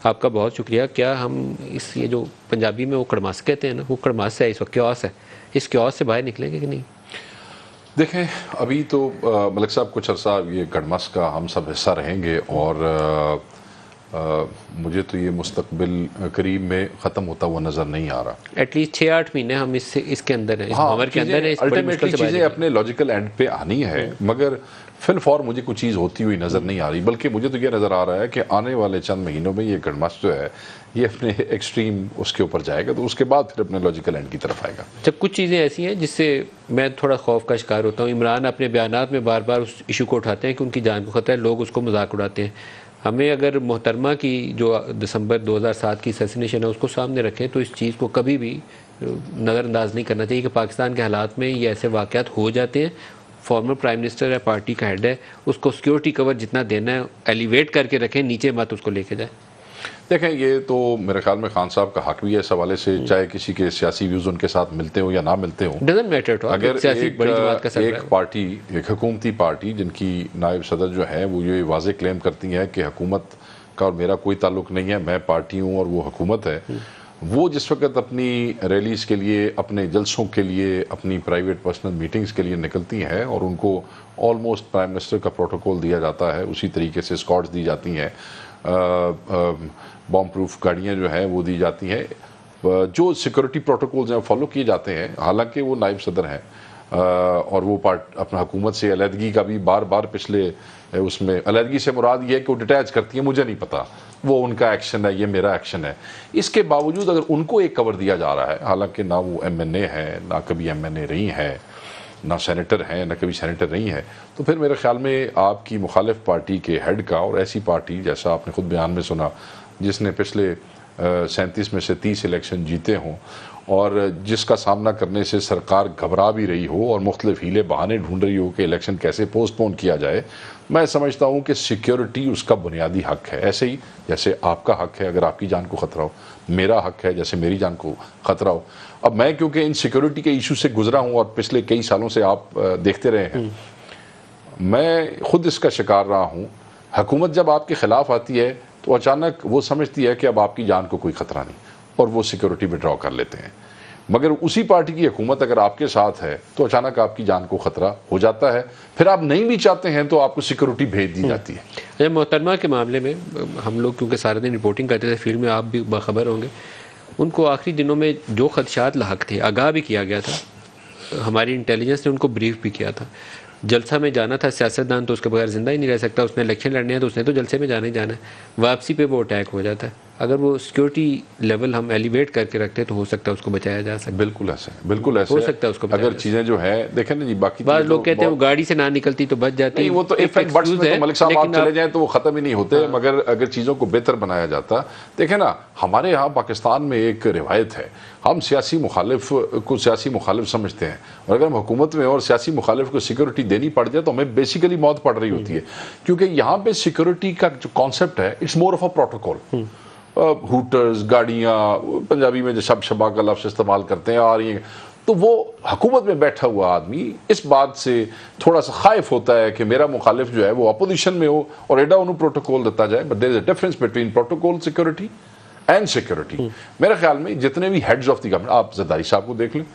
آپ کا بہت شکریہ. کیا ہم یہ جو پنجابی میں وہ کڑماس کہتے ہیں نا، وہ کڑماس ہے اس وقت، کیوس ہے، اس کیوس سے باہر نکلیں گے کہ نہیں؟ دیکھیں ابھی تو ملک صاحب کچھ عرصہ یہ گڑمس کا ہم سب حصہ رہیں گے، اور مجھے تو یہ مستقبل قریب میں ختم ہوتا ہوا نظر نہیں آ رہا. ایٹ لیسٹ 6-8 مہینے ہم اس کے اندر ہیں، اس عمر کے اندر ہیں، اس بڑی مشکل سے چیزیں اپنے لاجیکل اینڈ پہ آنی ہے، مگر فی الفور مجھے کوئی چیز ہوتی ہوئی نظر نہیں آ رہی. بلکہ مجھے تو یہ نظر آ رہا ہے کہ آنے والے چند مہینوں میں یہ گڑمس جو ہے یہ اپنے ایکسٹریم اس کے اوپر جائے گا، تو اس کے بعد پھر اپنے لاجیکل اینڈ کی طرف آئے گا. جب کچھ چیزیں ایسی ہیں جس سے میں تھوڑا خوف کا شکار ہوتا ہوں. عمران اپنے بیانات میں بار بار اس ایشو کو اٹھاتے ہیں کہ ان کی جان کو خطرہ ہے، لوگ اس کو مذاق اڑاتے ہیں. ہمیں اگر محترمہ کی جو دسمبر 2007 کی اسیسینیشن ہے اس کو سامنے رکھیں تو اس چیز کو کبھی بھی نظر انداز نہیں کرنا چاہیے کہ پاکستان کے حالات میں یہ ایسے واقعات ہو جاتے ہیں. فارمر پرائم منسٹر ہے، پارٹی کا ہیڈ ہے، اس کو سیکیورٹی کور جتنا دینا ہے ایلیویٹ کر کے رکھیں، نیچے مت اس کو لے کے جائیں. دیکھیں یہ تو میرے خیال میں خان صاحب کا حق بھی ہے اس حوالے سے، چاہے کسی کے سیاسی ویوز ان کے ساتھ ملتے ہوں یا نہ ملتے ہوں. Doesn't matter. اگر ایک پارٹی، ایک حکومتی پارٹی جن کی نائب صدر جو ہے وہ یہ واضح کلیم کرتی ہیں کہ حکومت کا اور میرا کوئی تعلق نہیں ہے، میں پارٹی ہوں اور وہ حکومت ہے، وہ جس وقت اپنی ریلیز کے لیے، اپنے جلسوں کے لیے، اپنی پرائیویٹ پرسنل میٹنگز کے لیے نکلتی ہیں اور ان کو آلموسٹ پرائم منسٹر کا پروٹوکول دیا جاتا ہے، اسی طریقے سے اسکارٹس دی جاتی ہیں، بام پروف گاڑیاں جو ہیں وہ دی جاتی ہیں، جو سیکورٹی پروٹوکولز ہیں فالو کیے جاتے ہیں. حالانکہ وہ نائب صدر ہیں اور وہ اپنا حکومت سے علیحدگی کا بھی بار بار پچھلے اس میں، علیحدگی سے مراد یہ ہے کہ وہ ڈیٹیچ کرتی ہیں، مجھے نہیں پتا، وہ ان کا ایکشن ہے، یہ میرا ایکشن ہے. اس کے باوجود اگر ان کو ایک کور دیا جا رہا ہے، حالانکہ نہ وہ ایم این اے ہے، نہ کبھی ایم این اے رہی ہیں، نہ سینیٹر ہیں، نہ کبھی سینیٹر رہی ہیں، تو پھر میرے خیال میں آپ کی مخالف پارٹی کے ہیڈ کا، اور ایسی پارٹی جیسا آپ نے خود بیان میں سنا جس نے پچھلے 37 میں سے 30 الیکشن جیتے ہوں اور جس کا سامنا کرنے سے سرکار گھبرا بھی رہی ہو اور مختلف ہیلے بہانے ڈھونڈ رہی ہو کہ الیکشن کیسے پوسٹ پون کیا جائے، میں سمجھتا ہوں کہ سیکیورٹی اس کا بنیادی حق ہے. ایسے ہی جیسے آپ کا حق ہے اگر آپ کی جان کو خطرہ ہو، میرا حق ہے جیسے میری جان کو خطرہ ہو. اب میں کیونکہ ان سیکیورٹی کے ایشو سے گزرا ہوں اور پچھلے کئی سالوں سے آپ دیکھتے رہے ہیں، میں خود اس کا شکار رہا ہوں. حکومت جب آپ کے خلاف آتی ہے تو اچانک وہ سمجھتی ہے کہ اب آپ کی جان کو کوئی خطرہ نہیں اور وہ سیکیورٹی وڈرا کر لیتے ہیں. مگر اسی پارٹی کی حکومت اگر آپ کے ساتھ ہے تو اچانک آپ کی جان کو خطرہ ہو جاتا ہے، پھر آپ نہیں بھی چاہتے ہیں تو آپ کو سیکیورٹی بھیج دی جاتی ہے. محترمہ کے معاملے میں ہم لوگ کیونکہ سارے دن رپورٹنگ کرتے تھے فیلڈ میں، آپ بھی باخبر ہوں گے، ان کو آخری دنوں میں جو خدشات لاحق تھے آگاہ بھی کیا گیا تھا، ہماری انٹیلیجنس نے ان کو بریف بھی کیا تھا. جلسہ میں جانا تھا، سیاستدان تو اس کے بغیر زندہ ہی نہیں رہ سکتا، اس نے الیکشن لڑنے ہیں تو اس نے تو جلسے میں جانا ہی جانا ہے. واپسی پہ وہ اٹیک ہو جاتا ہے. اگر وہ سیکیورٹی لیول ہم ایلیویٹ کر کے رکھتے تو ہو سکتا ہے اس کو بچایا جا سکتا. بالکل ایسے، بالکل ایسے ہو سکتا ہے اس کو اگر چیزیں جو ہے دیکھیں نا جی. باقی بعض لوگ کہتے ہیں وہ گاڑی سے نہ نکلتی تو بچ جاتی، نہیں، وہ تو ایف اینڈ بٹس میں تو ملک صاحب آپ چلے جائیں تو وہ ختم ہی نہیں ہوتے. مگر اگر چیزوں کو بہتر بنایا جاتا، دیکھیں نا ہمارے ہاں پاکستان میں ایک روایت ہے، ہم سیاسی مخالف کو سیاسی مخالف سمجھتے ہیں، اور اگر ہم حکومت میں اور سیاسی مخالف کو سیکورٹی دینی پڑ جائے تو ہمیں بیسیکلی موت پڑ رہی ہوتی ہے. کیونکہ یہاں پہ سیکورٹی کا جو کانسیپٹ ہے it's more of a protocol. Hooters, گاڑیاں، پنجابی میں جو شب شبا کا لفظ استعمال کرتے ہیں آ رہی ہیں، تو وہ حکومت میں بیٹھا ہوا آدمی اس بات سے تھوڑا سا خائف ہوتا ہے کہ میرا مخالف جو ہے وہ اپوزیشن میں ہو اور ایڈا انہوں پروٹوکول دیتا جائے. But there is a difference between protocol security and security. میرے خیال میں جتنے بھی ہیڈز آف دی گورنمنٹ، آپ زرداری صاحب کو دیکھ لیں،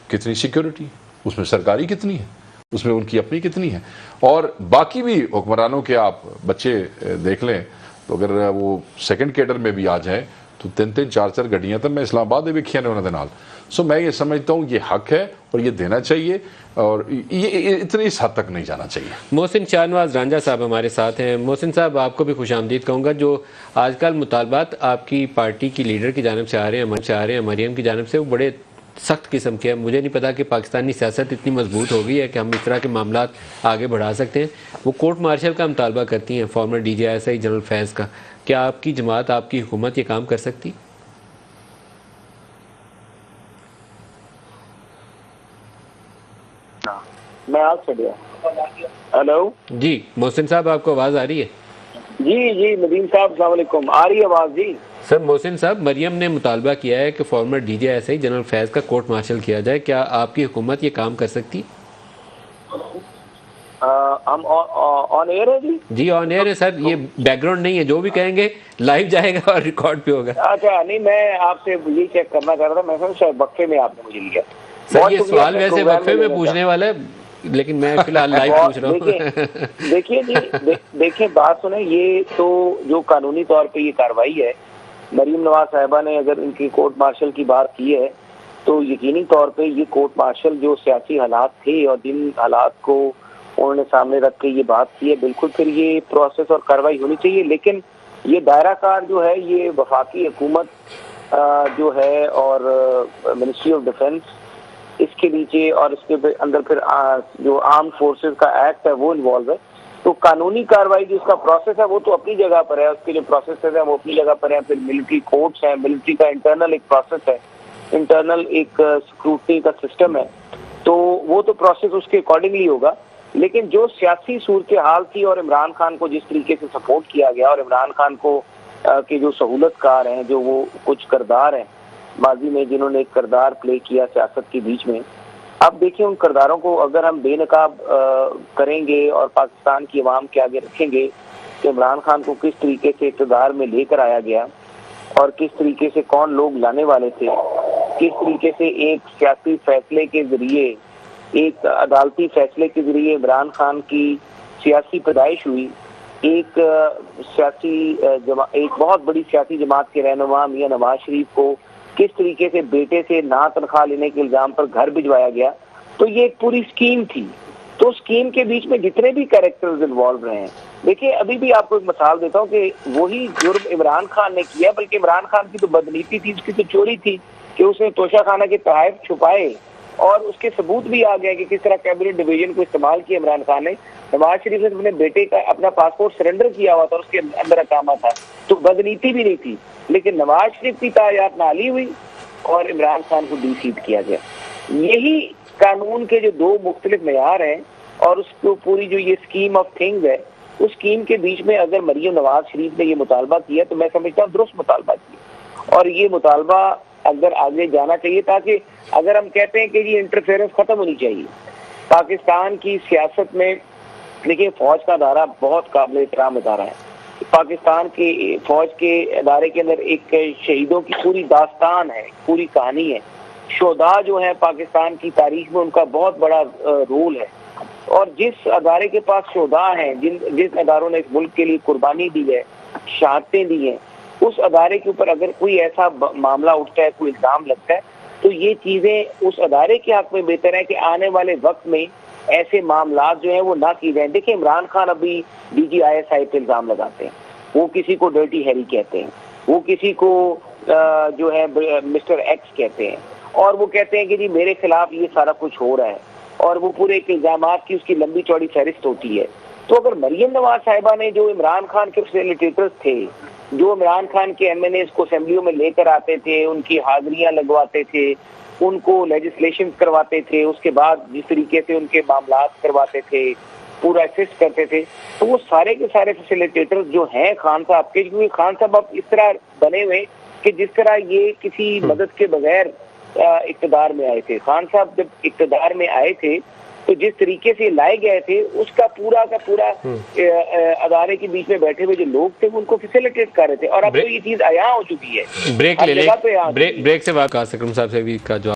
کتنی سیکورٹی، اس میں سرکاری کتنی ہے، اس میں ان کی اپنی کتنی ہے، اور باقی بھی حکمرانوں کے آپ بچے دیکھ لیں تو اگر وہ سیکنڈ کیڈر میں بھی آ جائیں تو 3-3 4-4 گڈیاں تو میں اسلام آباد بھی کھینے انہوں نے نال. سو میں یہ سمجھتا ہوں یہ حق ہے اور یہ دینا چاہیے، اور یہ اتنی اس حد تک نہیں جانا چاہیے. محسن شاہنواز رانجھا صاحب ہمارے ساتھ ہیں. محسن صاحب آپ کو بھی خوش آمدید کہوں گا. جو آج کل مطالبات آپ کی پارٹی کی لیڈر کی جانب سے آ رہے ہیں، مریم کی جانب سے، وہ بڑے سخت قسم کے ہیں. مجھے نہیں پتا کہ پاکستانی سیاست اتنی مضبوط ہو گئی ہے کہ ہم اس طرح کے معاملات آگے بڑھا سکتے ہیں. وہ کورٹ مارشل کا مطالبہ کرتی ہیں، former D G S I general Faiz کا. کیا آپ کی جماعت، آپ کی حکومت یہ کام کر سکتی؟ میں آپ سے دیا. ہیلو جی محسن صاحب، آپ کو آواز آ رہی ہے؟ جی ندیم صاحب السلام علیکم. آ رہی ہے آواز؟ جی سر. محسن صاحب، مریم نے مطالبہ کیا ہے کہ former D J S I general Faiz کا کورٹ مارشل کیا جائے. کیا آپ کی حکومت یہ کام کر سکتی؟ ہم آن ایئر ہے جی آن ایئر ہے سر، یہ بیک گراؤنڈ نہیں ہے، جو بھی کہیں گے لائیو جائے گا اور ریکارڈ پہ ہوگا۔ اچھا نہیں، میں آپ سے یہی چیک کرنا چاہ رہا تھا، میں شاید وقفے میں آپ نے مجھے لیا سر۔ یہ سوال ویسے وقفے میں پوچھنے والا ہے، لیکن میں فی الحال لائیو پوچھ رہا ہوں۔ دیکھیے جی، دیکھیں بات سنیں، یہ تو جو قانونی طور پہ یہ کارروائی ہے، مریم نواز صاحبہ نے اگر ان کی کورٹ مارشل کی بات کی ہے تو یقینی طور پہ یہ کورٹ مارشل جو سیاسی حالات تھے اور جن حالات کو انہوں نے سامنے رکھ کے یہ بات کی ہے، بالکل پھر یہ پروسیس اور کارروائی ہونی چاہیے، لیکن یہ دائرہ کار جو ہے یہ وفاقی حکومت جو ہے اور منسٹری آف ڈیفنس اس کے نیچے اور اس کے اندر پھر جو آرم فورسز کا ایکٹ ہے وہ انوالو ہے، تو قانونی کارروائی جو اس کا پروسیس ہے وہ تو اپنی جگہ پر ہے، اس کے جو پروسیسز ہیں وہ اپنی جگہ پر ہیں، پھر ملٹری کورٹس ہیں، ملٹری کا انٹرنل ایک پروسیس ہے، انٹرنل ایک سکروٹنی کا سسٹم ہے، تو وہ تو پروسیس اس کے اکارڈنگلی ہوگا، لیکن جو سیاسی صورتحال تھی اور عمران خان کو جس طریقے سے سپورٹ کیا گیا اور عمران خان کو کے جو سہولت کار ہیں، جو وہ کچھ کردار ہیں ماضی میں جنہوں نے ایک کردار پلے کیا سیاست کے بیچ میں، اب دیکھیں ان کرداروں کو اگر ہم بے نقاب کریں گے اور پاکستان کی عوام کے آگے رکھیں گے کہ عمران خان کو کس طریقے سے اقتدار میں لے کر آیا گیا اور کس طریقے سے کون لوگ لانے والے تھے، کس طریقے سے ایک سیاسی فیصلے کے ذریعے، ایک عدالتی فیصلے کے ذریعے عمران خان کی سیاسی پیدائش ہوئی، ایک بہت بڑی سیاسی جماعت کے رہنما میاں نواز شریف کو کس طریقے سے بیٹے سے نہ تنخواہ لینے کے الزام پر گھر بھجوایا گیا، تو یہ ایک پوری اسکیم تھی، تو اسکیم کے بیچ میں جتنے بھی کریکٹرز انوالو رہے ہیں، دیکھیں ابھی بھی آپ کو ایک مثال دیتا ہوں کہ وہی جرم عمران خان نے کیا، بلکہ عمران خان کی تو بدنیتی تھی، اس کی تو چوری تھی کہ اس نے توشہ خانہ کے تحائف چھپائے اور اس کے ثبوت بھی آ گئے کہ کس طرح کیبنٹ ڈویژن کو استعمال کیا عمران خان نے۔ نواز شریف نے اپنے بیٹے کا اپنا پاسپورٹ سرنڈر کیا ہوا تھا اور اس کے اندر اقامہ تھا، تو بدنیتی بھی نہیں تھی، لیکن نواز شریف کی تعینات نالی ہوئی اور عمران خان کو ڈی سیٹ کیا گیا۔ یہی قانون کے جو دو مختلف معیار ہیں اور اس کو پوری جو یہ اسکیم آف تھنگز ہے، اس اسکیم کے بیچ میں اگر مریم نواز شریف نے یہ مطالبہ کیا تو میں سمجھتا ہوں درست مطالبہ کیا، اور یہ مطالبہ اگر آگے جانا چاہیے، تاکہ اگر ہم کہتے ہیں کہ یہ انٹرفیئرنس ختم ہونی چاہیے پاکستان کی سیاست میں، دیکھیں فوج کا ادارہ بہت قابل احترام ادارہ ہے، پاکستان کے فوج کے ادارے کے اندر ایک شہیدوں کی پوری داستان ہے، پوری کہانی ہے، شہداء جو ہیں پاکستان کی تاریخ میں ان کا بہت بڑا رول ہے، اور جس ادارے کے پاس شہداء ہیں، جس اداروں نے اس ملک کے لیے قربانی دی ہے، شہادتیں دی ہیں، اس ادارے کے اوپر اگر کوئی ایسا معاملہ اٹھتا ہے، کوئی الزام لگتا ہے، تو یہ چیزیں اس ادارے کے حق میں بہتر ہے کہ آنے والے وقت میں ایسے معاملات جو ہیں وہ نہ کی جائیں۔ دیکھیں عمران خان ابھی D G I S I پہ الزام لگاتے ہیں، وہ کسی کو ڈرٹی ہیری کہتے ہیں، وہ کسی کو جو ہے مسٹر ایکس کہتے ہیں، اور وہ کہتے ہیں کہ جی میرے خلاف یہ سارا کچھ ہو رہا ہے، اور وہ پورے ایک الزامات کی اس کی لمبی چوڑی فہرست ہوتی ہے۔ تو اگر مریم نواز صاحبہ نے جو عمران خان کے فیسیلیٹیٹرز تھے، جو عمران خان کے ایم این ایز کو اسمبلیوں میں لے کر آتے تھے، ان کی حاضریاں لگواتے تھے، ان کو لیجسلیشن کرواتے تھے، اس کے بعد جس طریقے سے ان کے معاملات کرواتے تھے، پورا اسسٹ کرتے تھے، تو وہ سارے کے سارے فیسیلیٹیٹرز جو ہیں خان صاحب کے، کیونکہ خان صاحب اب اس طرح بنے ہوئے کہ جس طرح یہ کسی مدد کے بغیر اقتدار میں آئے تھے۔ خان صاحب جب اقتدار میں آئے تھے تو جس طریقے سے لائے گئے تھے، اس کا پورا ادارے کے بیچ میں بیٹھے ہوئے جو لوگ تھے وہ ان کو فیسیلیٹیٹ کر رہے تھے، اور اب تو یہ چیز عیاں ہو چکی ہے، بریک لے لیں، بریک سے واقع اکرم صاحب سے بھی کا جواب